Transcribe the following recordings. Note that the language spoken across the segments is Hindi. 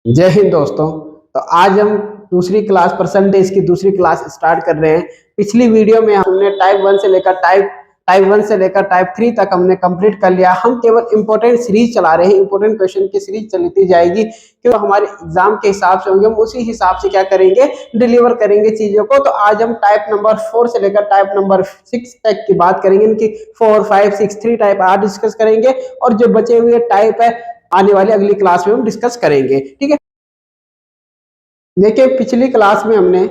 जय हिंद दोस्तों। तो आज हम दूसरी क्लास परसेंटेज की दूसरी क्लास स्टार्ट कर रहे हैं। पिछली वीडियो में हमने टाइप 3 तक हमने कंप्लीट कर लिया। हम केवल इंपॉर्टेंट सीरीज चला रहे हैं, इंपॉर्टेंट क्वेश्चन की सीरीज चलती जाएगी क्योंकि हमारे एग्जाम के हिसाब से होंगे। हम उसी हिसाब से क्या करेंगे, डिलीवर करेंगे चीजों को। तो आज हम टाइप नंबर 4 से लेकर टाइप नंबर 6 तक की बात करेंगे। इनकी 4, 5, 6, 3 टाइप आज डिस्कस करेंगे और जो बचे हुए टाइप है आने वाली अगली क्लास में हम डिस्कस करेंगे। ठीक है, देखिए पिछली क्लास में हमने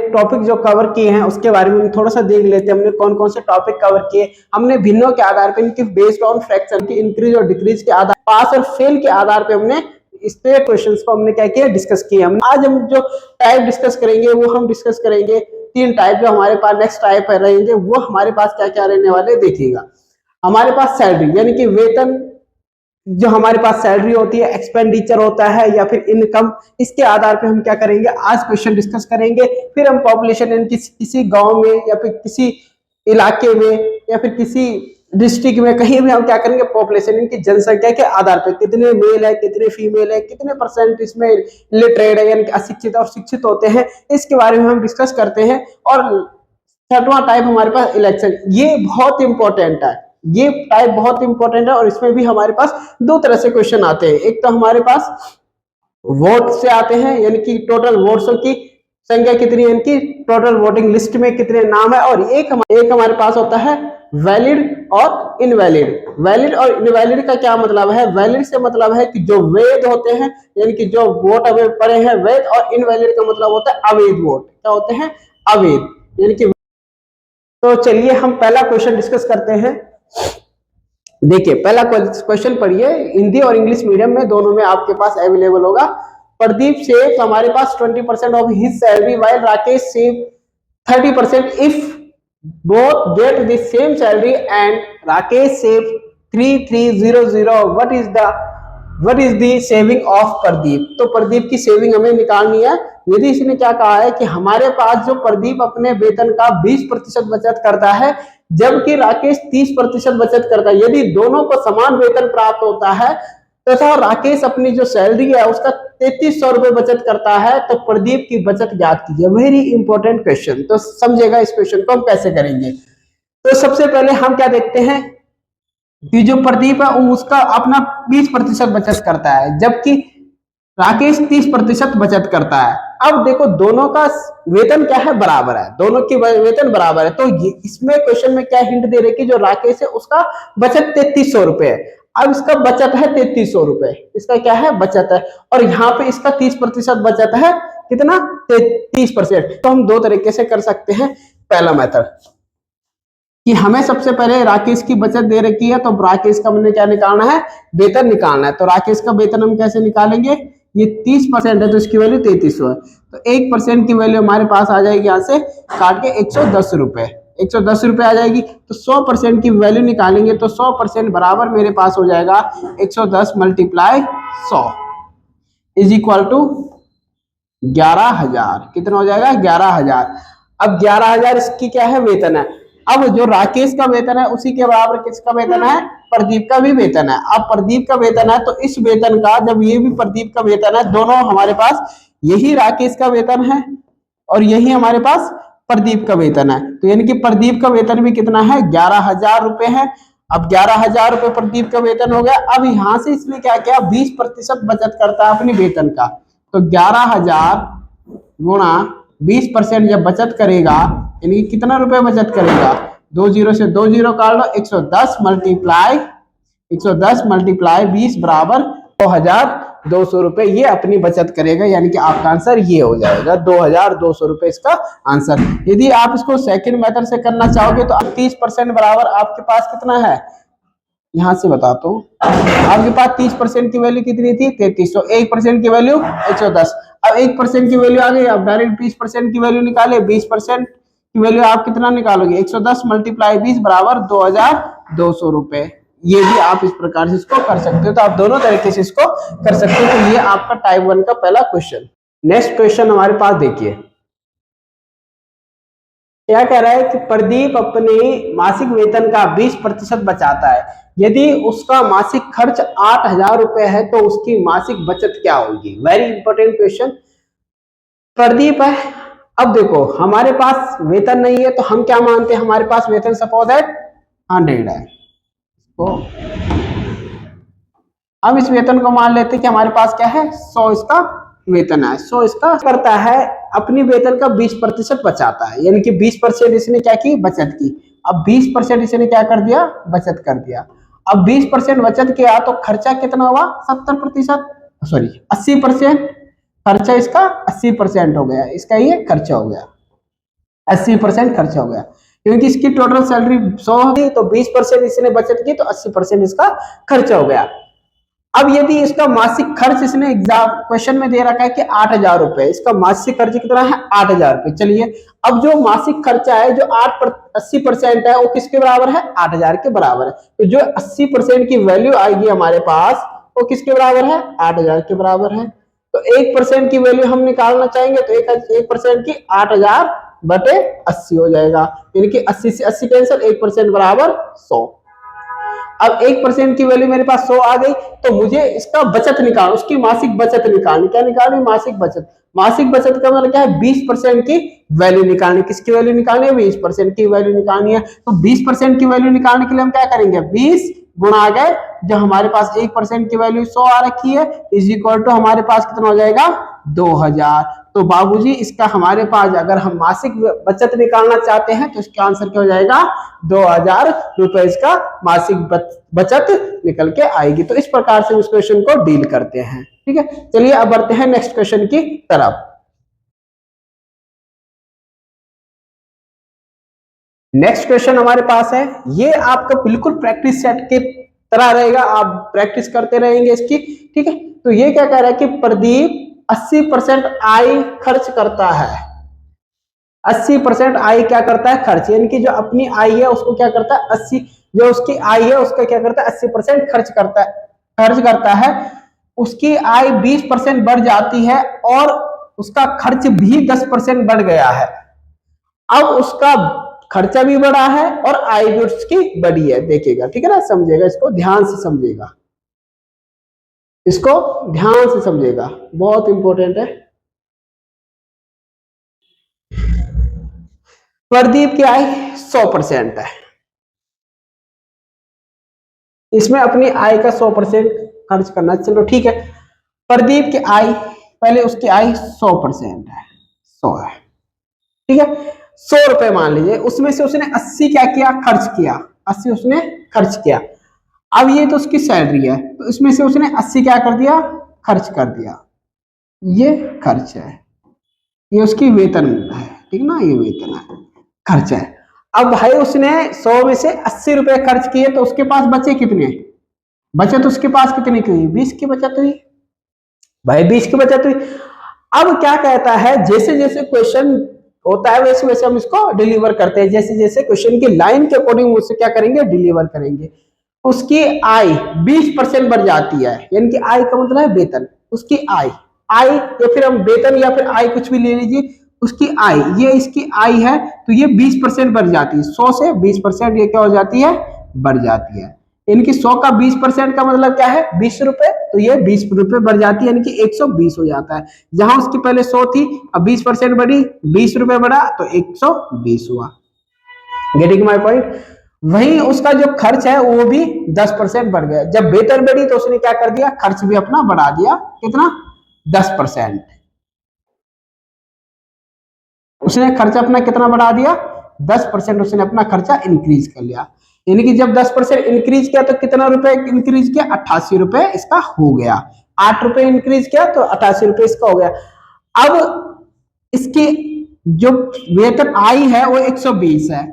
टॉपिक जो कवर किए हैं उसके बारे में थोड़ा सा देख लेते हैं। हमने कौन कौन से टॉपिक कवर किए। हमने भिन्नों के आधार पर, इनकी बेस्ड ऑन फ्रैक्शन की इंक्रीज और डिक्रीज के आधार, पास और फेल के आधार पे हमने स्टेट क्वेश्चंस को हमने क्या किया, डिस्कस किए। हम आज हम जो टाइप डिस्कस करेंगे वो हम डिस्कस करेंगे 3 टाइप जो हमारे पास नेक्स्ट टाइप रहेंगे। वो हमारे पास क्या क्या रहने वाले देखिएगा। हमारे पास सैलरी यानी कि वेतन, जो हमारे पास सैलरी होती है, एक्सपेंडिचर होता है या फिर इनकम, इसके आधार पे हम क्या करेंगे, आज क्वेश्चन डिस्कस करेंगे। फिर हम पॉपुलेशन यानी किसी गांव में या फिर किसी इलाके में या फिर किसी डिस्ट्रिक्ट में कहीं भी हम क्या करेंगे, पॉपुलेशन इनकी जनसंख्या के आधार पे कितने मेल है, कितने फीमेल है, कितने परसेंट इसमें लिटरेट है यानी कि अशिक्षित और शिक्षित होते हैं, इसके बारे में हम डिस्कस करते हैं। और छठवां टाइप हमारे पास इलेक्शन, ये बहुत इंपॉर्टेंट है। ये टाइप बहुत इंपॉर्टेंट है और इसमें भी हमारे पास दो तरह से क्वेश्चन आते हैं। एक तो हमारे पास वोट से आते हैं यानी कि टोटल वोट्स की संख्या कितनी है, इनकी टोटल वोटिंग लिस्ट में कितने नाम है। और एक हमारे पास होता है वैलिड और इनवैलिड। वैलिड और इनवैलिड का क्या मतलब है? वैलिड से मतलब है कि जो वैध होते हैं यानी कि जो वोट हमें पड़े हैं वैध, और इनवैलिड का मतलब होता है अवैध वोट। क्या होते हैं? अवैध यानी कि। तो चलिए हम पहला क्वेश्चन डिस्कस करते हैं। देखिए पहला क्वेश्चन पढ़िए, हिंदी और इंग्लिश मीडियम में दोनों में आपके पास अवेलेबल होगा। प्रदीप सेव हमारे पास 20% of his salary while Rakesh save 30% if both get the same salary and Rakesh save 3300। What is the saving of Pradeep? तो प्रदीप की सेविंग हमें निकालनी है। यदि इसने क्या कहा है कि हमारे पास जो प्रदीप अपने वेतन का 20% बचत करता है जबकि राकेश 30% बचत करता है। यदि दोनों को समान वेतन प्राप्त होता है तथा राकेश अपनी जो सैलरी है उसका 3300 रुपए बचत करता है तो प्रदीप की बचत ज्ञात कीजिए। Very important question. तो समझेगा इस क्वेश्चन को हम कैसे करेंगे। तो सबसे पहले हम क्या देखते हैं कि जो प्रदीप है उसका अपना 20% बचत करता है जबकि राकेश 30% बचत करता है। अब देखो दोनों का वेतन क्या है, बराबर है, दोनों की वेतन बराबर है। तो इसमें क्वेश्चन में क्या हिंट दे रहे कि जो राकेश है उसका बचत 3300 रुपए है। अब इसका बचत है 3300 रुपए, इसका क्या है, बचत है। और यहाँ पे इसका 30% बचत है, कितना, 30%। तो हम दो तरीके से कर सकते हैं। पहला मेथड कि हमें सबसे पहले राकेश की बचत दे रखी है तो राकेश का हमने क्या निकालना है, वेतन निकालना है। तो राकेश का वेतन हम कैसे निकालेंगे, ये 30% है तो इसकी वैल्यू 3300 है। तो 1% की वैल्यू हमारे पास आ जाएगी, यहाँ से काट के 110 रुपए, 110 रुपए आ जाएगी। तो 100% की वैल्यू निकालेंगे तो 100% बराबर मेरे पास हो जाएगा 110 मल्टीप्लाई 100 इज इक्वल टू 11,000। कितना हो जाएगा, 11,000। अब 11,000 इसकी क्या है, वेतन है। अब जो राकेश का वेतन है उसी के बराबर किसका वेतन है, प्रदीप का भी वेतन है। अब प्रदीप का वेतन है तो इस वेतन का, जब ये भी प्रदीप का वेतन है, दोनों हमारे पास, यही राकेश का वेतन है और यही हमारे पास प्रदीप का वेतन है। तो यानी कि प्रदीप का वेतन भी कितना है, 11,000 रुपए है। अब 11,000 रुपए प्रदीप का वेतन हो गया। अब यहां से इसने क्या किया, 20% बचत करता है अपनी वेतन का। तो 11,000 गुणा 20% जब बचत करेगा यानी कितना रुपए बचत करेगा, 2 जीरो से 2 जीरो काट लो, 110 मल्टीप्लाई 20 बराबर 2,200 रुपए ये अपनी बचत करेगा। यानी कि आपका आंसर ये हो जाएगा 2,200 रुपए इसका आंसर। यदि आप इसको सेकंड मेथड से करना चाहोगे तो 30% बराबर आपके पास कितना है, यहां से बताता हूँ। आपके पास 30% की वैल्यू कितनी थी, 3300। 1% की वैल्यू 110। अब 1% की वैल्यू आ गई। अब डायरेक्ट 20% की वैल्यू निकाले। 20% की वैल्यू आप कितना निकालोगे, 110 मल्टीप्लाई 20 बराबर 2,200 रुपए। ये भी आप इस प्रकार से इसको कर सकते हो। तो आप दोनों तरीके से इसको कर सकते हो। तो ये आपका टाइप 1 का पहला क्वेश्चन। नेक्स्ट क्वेश्चन हमारे पास देखिए, क्या कह रहा है कि प्रदीप अपने मासिक वेतन का 20% बचाता है। यदि उसका मासिक खर्च 8,000 रुपए है तो उसकी मासिक बचत क्या होगी। Very important question. प्रदीप है, अब देखो हमारे पास वेतन नहीं है तो हम क्या मानते हैं, हमारे पास वेतन सपोज दैट 100 है, तो हम इस वेतन को मान लेते हैं कि हमारे पास क्या है, 100 इसका वेतन है। 100 इसका करता है, अपनी वेतन का 20% बचाता है, यानी कि 20% इसने क्या की, बचत की। अब 20% इसने क्या कर दिया, बचत कर दिया। अब 20% बचत किया तो खर्चा कितना हुआ, 70%, सॉरी 80%। खर्चा इसका 80% हो गया, इसका ये खर्चा हो गया, 80% खर्चा हो गया, क्योंकि इसकी टोटल सैलरी 100 होगी तो 20% इसने बचत की तो 80% इसका खर्चा हो गया। अब यदि इसका मासिक खर्च इसने एग्जाम क्वेश्चन में दे रखा है कि 8,000 रुपए, इसका मासिक खर्च कितना है, 8,000 रुपए। चलिए अब जो मासिक खर्चा है जो 80% है वो किसके बराबर है, 8,000 के बराबर है। तो जो 80% की वैल्यू आएगी हमारे पास वो किसके बराबर है, 8,000 के बराबर है। तो 1% की वैल्यू हम निकालना चाहेंगे तो 1% की 8,000 बटे 80 हो जाएगा, यानी कि 80 से 80 कैंसिल, 1% बराबर 100। अब 1% की वैल्यू मेरे पास 100 आ गई, तो मुझे इसका बचत निकाल, उसकी मासिक बचत निकालनी। क्या निकालनी, मासिक बचत। मासिक बचत का मतलब क्या है, 20% की वैल्यू निकालनी। किसकी वैल्यू निकालनी है, 20% की वैल्यू निकालनी है। तो 20% की वैल्यू निकालने के लिए हम क्या करेंगे, 20 गुणा गए जो हमारे पास 1% की वैल्यू 100 आ रखी है, इज इक्वल टू हमारे पास कितना हो जाएगा, 2,000। तो बाबूजी इसका हमारे पास अगर हम मासिक बचत निकालना चाहते हैं तो इसका आंसर क्या हो जाएगा, 2,000 रुपए इसका मासिक बचत निकल के आएगी। तो इस प्रकार से उस क्वेश्चन को डील करते हैं। ठीक है, चलिए अब बढ़ते हैं नेक्स्ट क्वेश्चन की तरफ। नेक्स्ट क्वेश्चन हमारे पास है, ये आपका बिल्कुल प्रैक्टिस सेट के तरह रहेगा, आप प्रैक्टिस करते रहेंगे इसकी। ठीक है, तो ये क्या कह रहा है कि प्रदीप 80% आय खर्च करता है। 80% आय क्या करता है, खर्च, यानी कि जो अपनी आय है उसको क्या करता है, 80 जो उसकी आय है उसका क्या करता है, 80% खर्च करता है। उसकी आय 20% बढ़ जाती है और उसका खर्च भी 10% बढ़ गया है। अब उसका खर्चा भी बढ़ा है और आय भी उसकी बढ़ी है। देखिएगा, ठीक है ना, समझेगा, इसको ध्यान से समझेगा, इसको ध्यान से समझेगा, बहुत इंपॉर्टेंट है। प्रदीप की आय 100% है, इसमें अपनी आय का 100% खर्च करना। चलो ठीक है, प्रदीप की आय, पहले उसकी आय 100% है, 100 है, ठीक है। 100 रुपए मान लीजिए, उसमें से उसने 80 क्या किया, खर्च किया, 80 उसने खर्च किया। अब ये तो उसकी सैलरी है, तो इसमें से उसने 80 क्या कर दिया, खर्च कर दिया, ये खर्च है, ये उसकी वेतन है, ठीक ना, ये वेतन है, खर्च है। अब भाई उसने 100 में से 80 रुपए खर्च किए तो उसके पास बचे कितने, बचत उसके पास कितनी की हुई, 20 की बचत हुई भाई, 20 की बचत हुई। अब क्या कहता है, जैसे जैसे क्वेश्चन होता है वैसे वैसे हम इसको डिलीवर करते हैं, जैसे जैसे क्वेश्चन की लाइन के अकॉर्डिंग उससे क्या करेंगे, डिलीवर करेंगे। उसकी आय 20% बढ़ जाती है, यानी कि आय का मतलब है वेतन, उसकी आय, आय या फिर हम वेतन या फिर आय कुछ भी ले लीजिए, उसकी आय, ये इसकी आय है तो ये 20% बढ़ जाती है, 100 से 20% ये क्या हो जाती है, बढ़ जाती है। इनकी 100 का 20% का मतलब क्या है, 20 रुपए, तो ये 20 रुपए बढ़ जाती है, यानी कि 120 हो जाता है। जहां उसकी पहले 100 थी, अब 20% बढ़ी, 20 रुपए बढ़ा तो 120 हुआ। Getting my point. वहीं उसका जो खर्च है वो भी 10% बढ़ गया। जब वेतन बढ़ी तो उसने क्या कर दिया, खर्च भी अपना बढ़ा दिया, कितना, 10%। उसने खर्चा अपना कितना बढ़ा दिया, 10% उसने अपना खर्चा इंक्रीज कर लिया। यानी कि जब 10% इंक्रीज किया तो कितना रुपए इंक्रीज किया, 88 रुपए इसका हो गया। 8 रुपए इंक्रीज किया तो 88 रुपए इसका हो गया। अब इसकी जो वेतन आई है वो 120 है,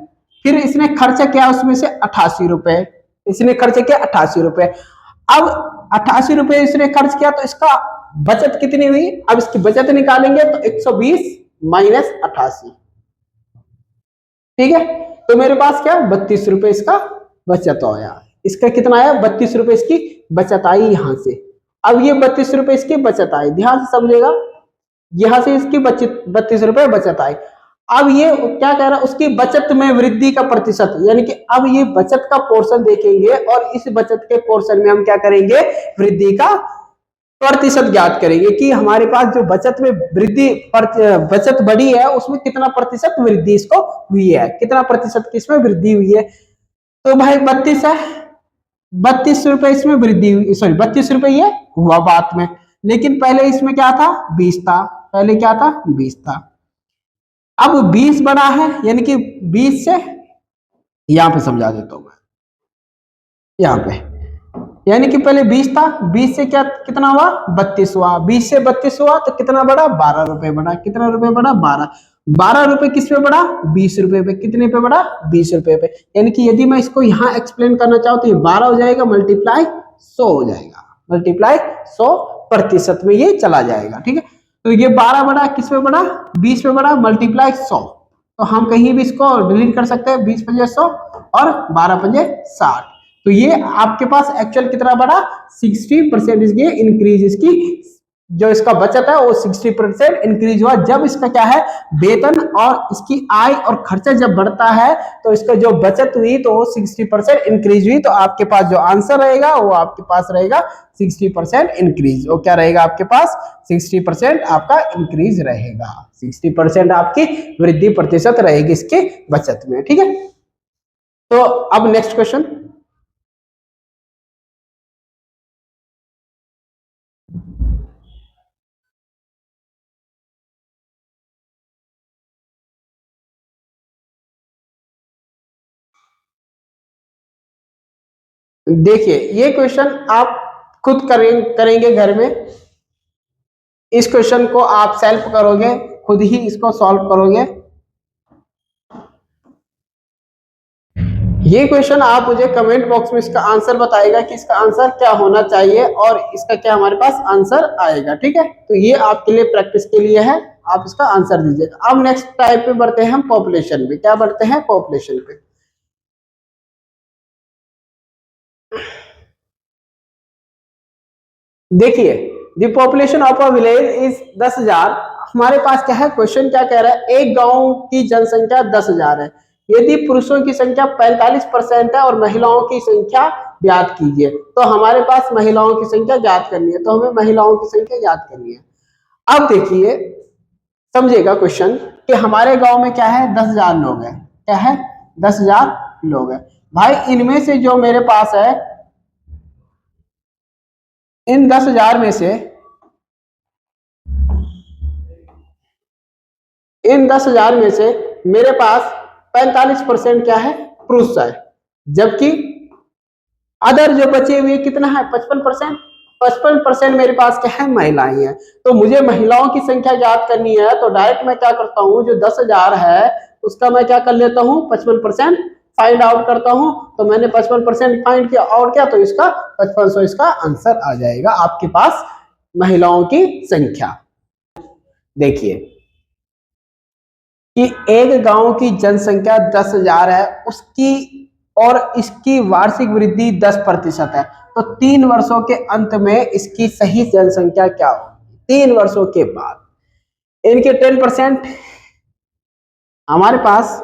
फिर इसने खर्चा किया उसमें से 88 रुपए, इसने खर्च किया 88 रुपए। अब 88 रुपए इसने खर्च किया तो इसका बचत कितनी हुई, अब इसकी बचत निकालेंगे तो 120 माइनस 88, ठीक है। तो मेरे पास क्या, 32 रुपए इसका बचत आया। इसका कितना आया, 32 रुपए इसकी बचत आई यहां से। अब ये 32 रुपए इसकी बचत आई, ध्यान से समझेगा, यहां से इसकी बचत 32 रुपए बचत आई। अब ये क्या कह रहा है, उसकी बचत में वृद्धि का प्रतिशत, यानी कि अब ये बचत का पोर्शन देखेंगे और इस बचत के पोर्शन में हम क्या करेंगे, वृद्धि का प्रतिशत ज्ञात करेंगे कि हमारे पास जो बचत में वृद्धि बचत बढ़ी है उसमें कितना प्रतिशत वृद्धि इसको हुई है, कितना प्रतिशत की इसमें वृद्धि हुई है। तो भाई 32 है, 32 रुपए इसमें वृद्धि हुई, सॉरी 32 रुपए ये हुआ बात में, लेकिन पहले इसमें क्या था, 20 था, पहले क्या था, 20 था। अब 20 बड़ा है, यानी कि 20 से, यहां पे समझा देता हूं मैं, यहाँ पे, यानी कि पहले 20 था, 20 से क्या कितना हुआ, 32 हुआ, 20 से 32 हुआ तो कितना बढ़ा, 12 रुपए बढ़ा, कितना रुपए बढ़ा, 12, 12 रुपए किस पे बढ़ा, 20 रुपए पे, कितने पे बढ़ा, 20 रुपए पे। यानी कि यदि मैं इसको यहाँ एक्सप्लेन करना चाहूँ तो ये 12 हो जाएगा मल्टीप्लाई 100 हो जाएगा, मल्टीप्लाई 100% में ये चला जाएगा, ठीक है। तो ये 12 बढ़ा किस पे बढ़ा, 20 पे बढ़ा, मल्टीप्लाई 100, तो हम कहीं भी इसको डिलीट कर सकते हैं, 20 पंजे 100 और 12 पंजे 60, तो ये आपके पास एक्चुअल कितना बढ़ा, 60% इसकी इंक्रीज, इसकी जो इसका बचत है वो 60% इंक्रीज हुआ। जब इसका क्या है, वेतन और इसकी आय और खर्चा जब बढ़ता है तो इसका जो बचत हुई तो वो 60% इंक्रीज हुई। तो आपके पास जो आंसर रहेगा वो आपके पास रहेगा 60% इंक्रीज। वो क्या रहेगा आपके पास, 60% आपका इंक्रीज रहेगा, 60% आपकी वृद्धि प्रतिशत रहेगी इसके बचत में, ठीक है। तो अब नेक्स्ट क्वेश्चन, देखिए ये क्वेश्चन आप खुद करेंगे घर में, इस क्वेश्चन को आप सेल्फ करोगे, खुद ही इसको सॉल्व करोगे। ये क्वेश्चन आप मुझे कमेंट बॉक्स में इसका आंसर बताएगा कि इसका आंसर क्या होना चाहिए और इसका क्या हमारे पास आंसर आएगा, ठीक है। तो ये आपके लिए प्रैक्टिस के लिए है, आप इसका आंसर दीजिएगा। अब नेक्स्ट टाइप पे बढ़ते हैं हम पॉपुलेशन पे, क्या बढ़ते हैं, पॉपुलेशन पे। देखिए the population of a village is 10,000। हमारे पास क्या है, क्वेश्चन क्या कह रहा है, एक गांव की जनसंख्या 10,000 है, यदि पुरुषों की संख्या 45% है और महिलाओं की संख्या ज्ञात कीजिए। तो हमारे पास महिलाओं की संख्या ज्ञात करनी है, तो हमें महिलाओं की संख्या ज्ञात करनी है। अब देखिए समझिएगा क्वेश्चन कि हमारे गांव में क्या है, 10,000 लोग हैं, क्या है, 10,000 लोग हैं। भाई इनमें से जो मेरे पास है, इन 10,000 में से, इन 10,000 में से मेरे पास 45% क्या है, पुरुष है, जबकि अदर जो बचे हुए कितना है, 55%, 55% मेरे पास क्या है, महिलाएं हैं। तो मुझे महिलाओं की संख्या ज्ञात करनी है, तो डायरेक्ट मैं क्या करता हूं, जो 10,000 है उसका मैं क्या कर लेता हूं, 55% फाइंड आउट करता हूं। तो मैंने 55% फाइंड किया और क्या, तो इसका 5500 इसका आंसर आ जाएगा आपके पास महिलाओं की संख्या। देखिए कि एक गांव की जनसंख्या 10,000 है, उसकी और इसकी वार्षिक वृद्धि 10% है, तो 3 वर्षों के अंत में इसकी सही जनसंख्या क्या होगी, 3 वर्षों के बाद इनके 10% हमारे पास,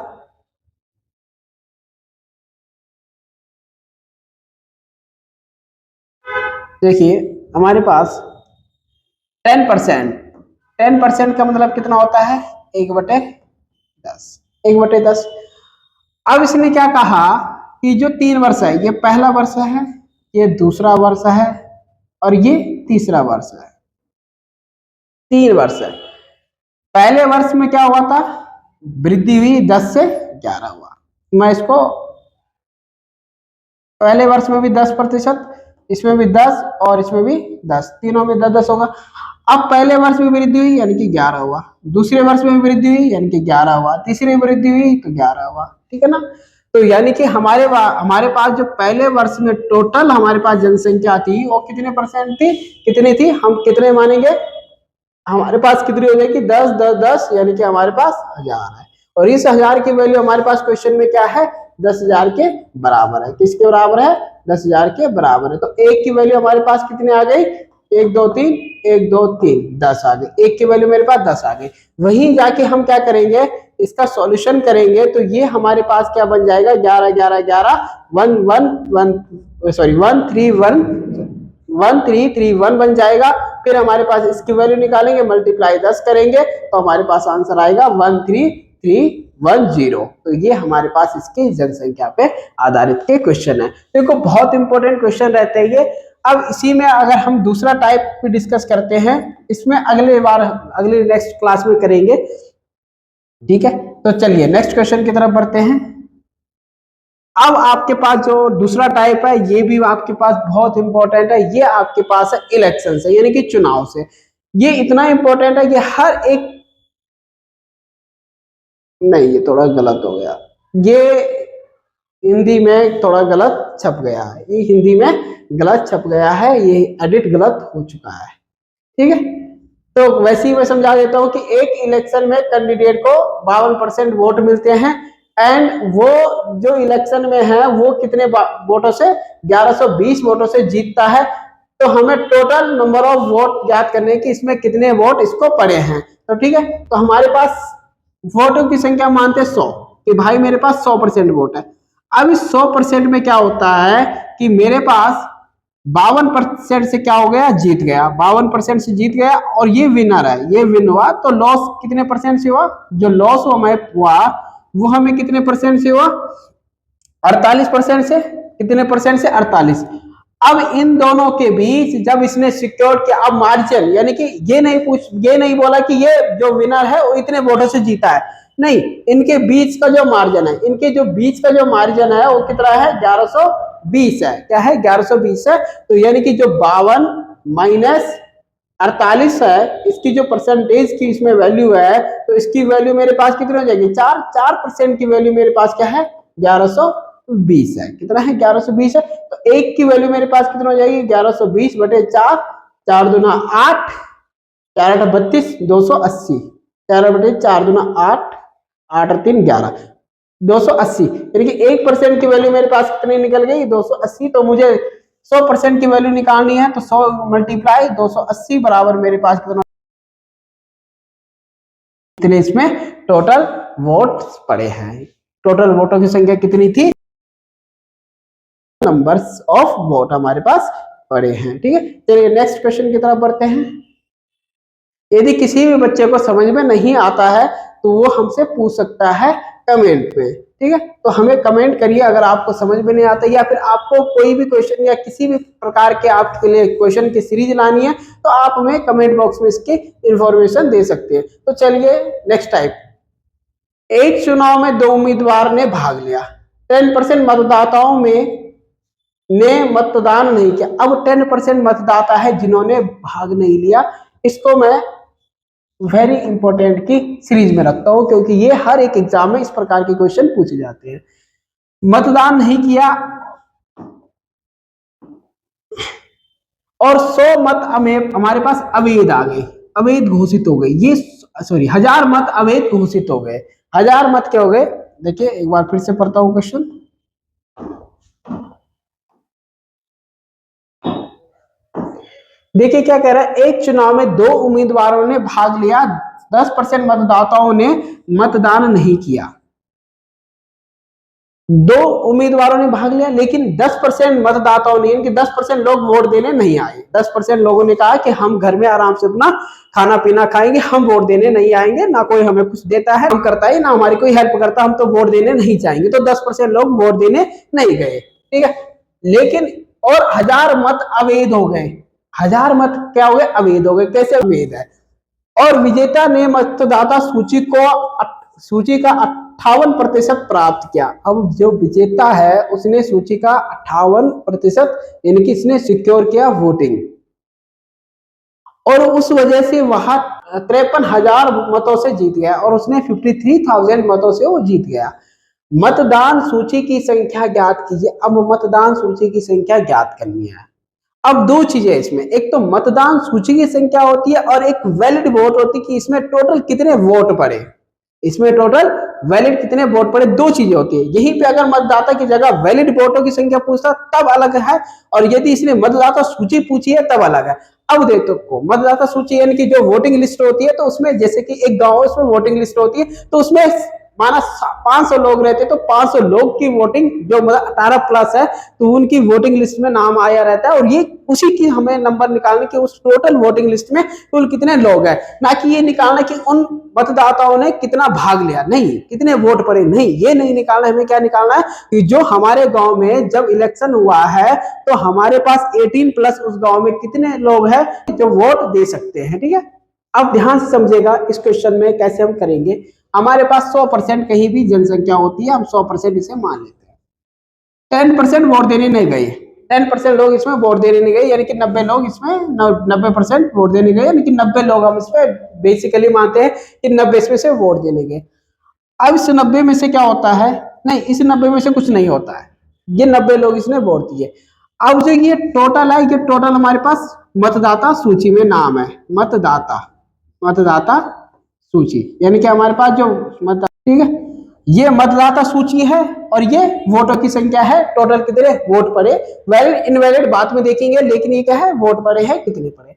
देखिए हमारे पास 10%, 10% का मतलब कितना होता है, 1/10, 1/10। अब इसने क्या कहा कि जो 3 वर्ष है, ये पहला वर्ष है, ये दूसरा वर्ष है और ये तीसरा वर्ष है, 3 वर्ष है। पहले वर्ष में क्या हुआ था, वृद्धि हुई, 10 से 11 हुआ। मैं इसको पहले वर्ष में भी 10%, इसमें भी 10 और इसमें भी 10, तीनों में 10-10 होगा। अब पहले वर्ष में वृद्धि हुई यानी कि 11 हुआ, दूसरे वर्ष में वृद्धि हुई यानी कि 11 हुआ, तीसरे में वृद्धि हुई तो 11 हुआ, ठीक है ना। तो यानी कि हमारे पास जो पहले वर्ष में टोटल हमारे पास जनसंख्या थी वो कितने परसेंट थी, कितनी थी, हम कितने मानेंगे, हमारे पास कितनी हो जाएगी, 10 10 10, यानी कि हमारे पास 1000 है। और इस 1000 की वैल्यू हमारे पास क्वेश्चन में क्या है, 10,000 के बराबर है। किसके बराबर है, 10,000 के बराबर है। तो एक की वैल्यू हमारे पास कितनी आ गई, 1 2 3 1 2 3 10 आ गए, एक की वैल्यू मेरे पास 10 आ गई। वहीं जाके हम क्या करेंगे, इसका सॉल्यूशन करेंगे तो ये हमारे पास क्या बन जाएगा, 11 11 11 1 1 1 सॉरी 1 3 1 1 3 3 1 बन जाएगा। फिर हमारे पास इसकी वैल्यू निकालेंगे, मल्टीप्लाई 10 करेंगे तो हमारे पास आंसर आएगा 13310। तो ये हमारे पास इसकी जनसंख्या पे आधारित के क्वेश्चन है। देखो बहुत इंपॉर्टेंट क्वेश्चन रहते हैं ये। अब इसी में अगर हम दूसरा टाइप भी डिस्कस करते हैं, इसमें अगले बार अगले नेक्स्ट क्लास में करेंगे, ठीक है। तो चलिए नेक्स्ट क्वेश्चन की तरफ बढ़ते हैं। अब आपके पास जो दूसरा टाइप है ये भी आपके पास बहुत इंपॉर्टेंट है, ये आपके पास है इलेक्शन से, यानी कि चुनाव से। ये इतना इंपॉर्टेंट है कि हर एक, नहीं ये थोड़ा गलत हो गया, ये हिंदी में थोड़ा गलत छप गया है, ये हिंदी में गलत छप गया है, ये एडिट गलत हो चुका है, ठीक है। तो वैसे ही मैं समझा देता हूं कि एक इलेक्शन में कैंडिडेट को 52% वोट मिलते हैं, एंड वो जो इलेक्शन में है वो कितने वोटों से, 1120 वोटों से जीतता है। तो हमें टोटल नंबर ऑफ वोट ज्ञात करने की, इसमें कितने वोट इसको पड़े हैं। तो ठीक है, तो हमारे पास वोटों की संख्या मानते 100 कि भाई मेरे पास 100% वोट है। अब इस 100% में क्या होता है कि मेरे पास 52% से क्या हो गया, जीत गया, 52% से जीत गया और ये विनर है, ये विन हुआ। तो लॉस कितने परसेंट से हुआ, जो लॉस हुआ वो हमें कितने परसेंट से हुआ, 48% से। कितने परसेंट से, 48। अब इन दोनों के बीच जब इसने सिक्योर किया, अब मार्जिन, यानी कि ये नहीं बोला कि ये जो विनर है वो इतने वोटों से जीता है, नहीं, इनके बीच का जो मार्जिन है, इनके जो बीच का जो मार्जिन है वो कितना है, 1120 है। क्या है, 1120 है। तो यानी कि जो 52 माइनस 48 है, इसकी जो परसेंटेज की इसमें वैल्यू है, तो इसकी वैल्यू मेरे पास कितनी हो जाएगी, 4% की वैल्यू मेरे पास क्या है, 1120 है। कितना है, 1120 है। तो एक की वैल्यू मेरे पास कितना हो जाएगी, 1120 बटे 4, 4 दूना 8, 4 8 32, 280, 4 बटे 4 दूना 8, 8 और 3 11, 280। यानी कि 1% की वैल्यू मेरे पास कितनी निकल गई, 280। तो मुझे 100% की वैल्यू निकालनी है, तो 100 मल्टीप्लाई 280 बराबर मेरे पास कितना, कितने इसमें टोटल वोट पड़े हैं। टोटल वोटों की संख्या कितनी थी, नंबर्स ऑफ वोट हमारे पास पड़े हैं, ठीक है। चलिए नेक्स्ट क्वेश्चन की तरफ बढ़ते हैं। यदि किसी भी बच्चे को समझ में नहीं आता है तो वो हमसे पूछ सकता है कमेंट में, ठीक है। तो हमें कमेंट करिए अगर आपको समझ में नहीं आता, या फिर आपको कोई भी क्वेश्चन या किसी भी प्रकार के आपके लिए क्वेश्चन की सीरीज लानी है, तो आप हमें कमेंट बॉक्स में इसकी इंफॉर्मेशन दे सकते हैं। तो चलिए नेक्स्ट टाइप, एक चुनाव में 2 उम्मीदवार ने भाग लिया, 10% मतदाताओं में ने मतदान नहीं किया। अब 10% मतदाता है जिन्होंने भाग नहीं लिया, इसको मैं वेरी इंपॉर्टेंट की सीरीज में रखता हूं, क्योंकि ये हर एक एग्जाम में इस प्रकार के क्वेश्चन पूछे जाते हैं। मतदान नहीं किया और 100 मत हमारे पास अवैध आ गए, अवैध घोषित हो गए, ये सॉरी 1000 मत अवैध घोषित हो गए। 1000 मत क्या हो गए, देखिए एक बार फिर से पढ़ता हूं क्वेश्चन। देखिए क्या कह रहा है, एक चुनाव में 2 उम्मीदवारों ने भाग लिया, 10% मतदाताओं ने मतदान नहीं किया। 2 उम्मीदवारों ने भाग लिया लेकिन 10% मतदाताओं ने, इनके 10% लोग वोट देने नहीं आए। 10% लोगों ने कहा कि हम घर में आराम से अपना खाना पीना खाएंगे, हम वोट देने नहीं आएंगे, ना कोई हमें कुछ देता है, हम करता है, ना हमारी कोई हेल्प करता, हम तो वोट देने नहीं जाएंगे। तो 10% लोग वोट देने नहीं गए, ठीक है। लेकिन और 1000 मत अवैध हो गए। 1000 मत क्या हो गए, अवैध हो गए। कैसे अवैध है, और विजेता ने मतदाता सूची का 58% प्राप्त किया। अब जो विजेता है उसने सूची का 58%, यानी कि इसने सिक्योर किया वोटिंग, और उस वजह से वहां 53,000 मतों से जीत गया, और उसने 53,000 मतों से वो जीत गया। मतदान सूची की संख्या ज्ञात कीजिए। अब मतदान सूची की संख्या ज्ञात करनी है। अब 2 चीजें इसमें, एक तो मतदान सूची की संख्या होती है और एक वैलिड वोट होती है कि इसमें टोटल कितने वोट पड़े, इसमें टोटल वैलिड कितने वोट पड़े, 2 चीजें होती है। यहीं पे अगर मतदाता की जगह वैलिड वोटों की संख्या पूछता तब अलग है, और यदि इसने मतदाता सूची पूछी है तब अलग है। अब देखो मतदाता सूची यानी कि जो वोटिंग लिस्ट होती है, तो उसमें जैसे कि एक गांव उसमें वोटिंग लिस्ट होती है, तो उसमें माना 500 लोग रहते, तो 500 लोग की वोटिंग जो मतलब 18 प्लस है, तो उनकी वोटिंग लिस्ट में नाम आया रहता है। और ये उसी की हमें नंबर निकालने की उस टोटल वोटिंग लिस्ट में कुल कितने लोग हैं, ना कि ये निकालना कि उन मतदाताओं ने कितना भाग लिया, नहीं, कितने वोट पड़े, नहीं, ये नहीं निकालना। हमें क्या निकालना है कि जो हमारे गांव में जब इलेक्शन हुआ है, तो हमारे पास 18 प्लस उस गांव में कितने लोग हैं जो वोट दे सकते हैं। ठीक है, अब ध्यान से समझेगा इस क्वेश्चन में कैसे हम करेंगे। हमारे पास 100% कहीं भी जनसंख्या होती है, हम 100% इसे मान लेते हैं। 10% वोट देने नहीं गए, 10% लोग इसमें वोट देने नहीं गए, यानी कि 90 लोग इसमें 90% वोट देने गए, यानी कि 90 लोग हम इसमें बेसिकली मानते हैं कि 90 इसमें से वोट देने गए। अब इस 90 में से क्या होता है, नहीं, इस 90 में से कुछ नहीं होता है, ये 90 लोग इसने वोट दिए। अब जो ये टोटल है, ये टोटल हमारे पास मतदाता सूची में नाम है, मतदाता सूची, यानी कि हमारे पास जो मतदाता, ठीक है, ये मतदाता सूची है और ये वोटों की संख्या है, टोटल कितने वोट पड़े, वैलिड इनवैलिड बाद में देखेंगे, लेकिन ये क्या है, वोट पड़े हैं कितने पड़े।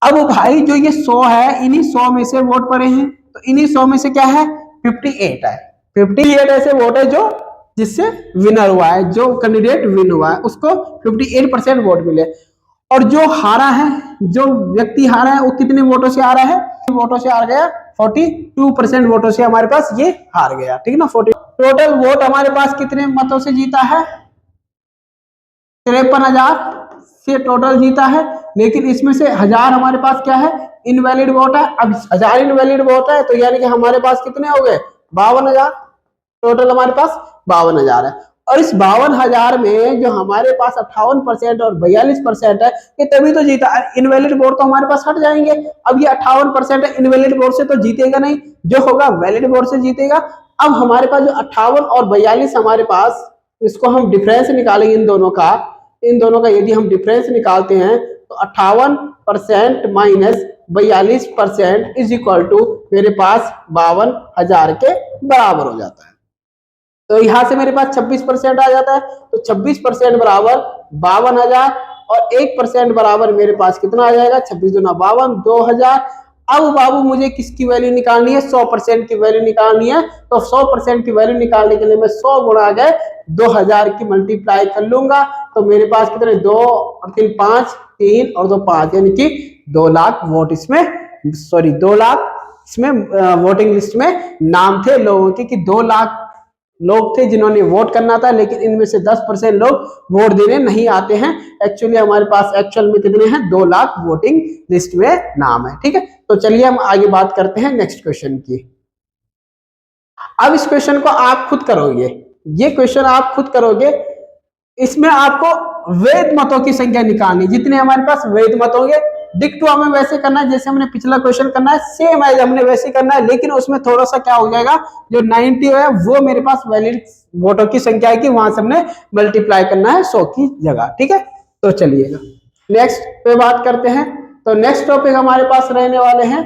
अब भाई जो ये 100 है, इन्हीं 100 में से वोट पड़े हैं, तो इन्हीं 100 में से क्या है, 58 है, 58 ऐसे वोट है जो जिससे विनर हुआ है, जो कैंडिडेट विन हुआ है उसको 58% वोट मिले। और जो हारा है, जो व्यक्ति हारा है, वो कितने वोटों से हारा है, वोटों से हार गया, 42% वोटों से हमारे पास ये हार गया। ठीक है ना, 40 टोटल वोट हमारे पास कितने मतों से जीता है, 53,000 से टोटल जीता है, लेकिन इसमें से 1000 हमारे पास क्या है, इनवैलिड वोट है। अब 1000 इनवैलिड वोट है, तो यानी कि हमारे पास कितने हो गए, 52,000, टोटल हमारे पास 52,000 है। और इस 52,000 में जो हमारे पास 58% और 42% है, ये तभी तो जीता। इनवैलिड वोट तो हमारे पास हट जाएंगे। अब ये 58% है, इनवैलिड वोट से तो जीतेगा नहीं, जो होगा वैलिड वोट से जीतेगा। अब हमारे पास जो 58 और 42 हमारे पास, इसको हम डिफरेंस निकालेंगे इन दोनों का यदि हम डिफरेंस निकालते हैं, तो 58% माइनस 42% इज इक्वल टू मेरे पास 52,000 के बराबर हो जाता है। तो यहां से मेरे पास 26% आ जाता है, तो 26% बराबर 52,000 और 1% बराबर मेरे पास कितना आ जाएगा, 26 दूना 52, 2,000। अब बाबू मुझे किसकी वैल्यू निकालनी है, 100% की वैल्यू निकालनी है। तो 100% की वैल्यू निकालने के लिए मैं 100 गुणा गए 2,000 की मल्टीप्लाई कर लूंगा, तो मेरे पास कितने, 2 और 3 5, 3 और 2 5, यानी कि 2 लाख वोट इसमें, सॉरी 2 लाख इसमें वोटिंग लिस्ट में नाम थे लोगों के, कि 2 लाख लोग थे जिन्होंने वोट करना था, लेकिन इनमें से 10% लोग वोट देने नहीं आते हैं। एक्चुअली हमारे पास एक्चुअल में कितने हैं, 2 लाख वोटिंग लिस्ट में नाम है। ठीक है, तो चलिए हम आगे बात करते हैं नेक्स्ट क्वेश्चन की। अब इस क्वेश्चन को आप खुद करोगे, ये क्वेश्चन आप खुद करोगे। इसमें आपको वैध मतों की संख्या निकालनी, जितने हमारे पास वैध मत होंगे, डिक्टो हमें वैसे करना है जैसे हमने पिछला क्वेश्चन करना है, सेम एज हमने वैसे करना है, लेकिन उसमें थोड़ा सा क्या हो जाएगा, जो 90 है वो मेरे पास वैलिड वोटों की संख्या है, कि वहां से हमने मल्टीप्लाई करना है 100 की जगह। ठीक है, तो चलिएगा नेक्स्ट पे बात करते हैं। तो नेक्स्ट टॉपिक हमारे पास रहने वाले हैं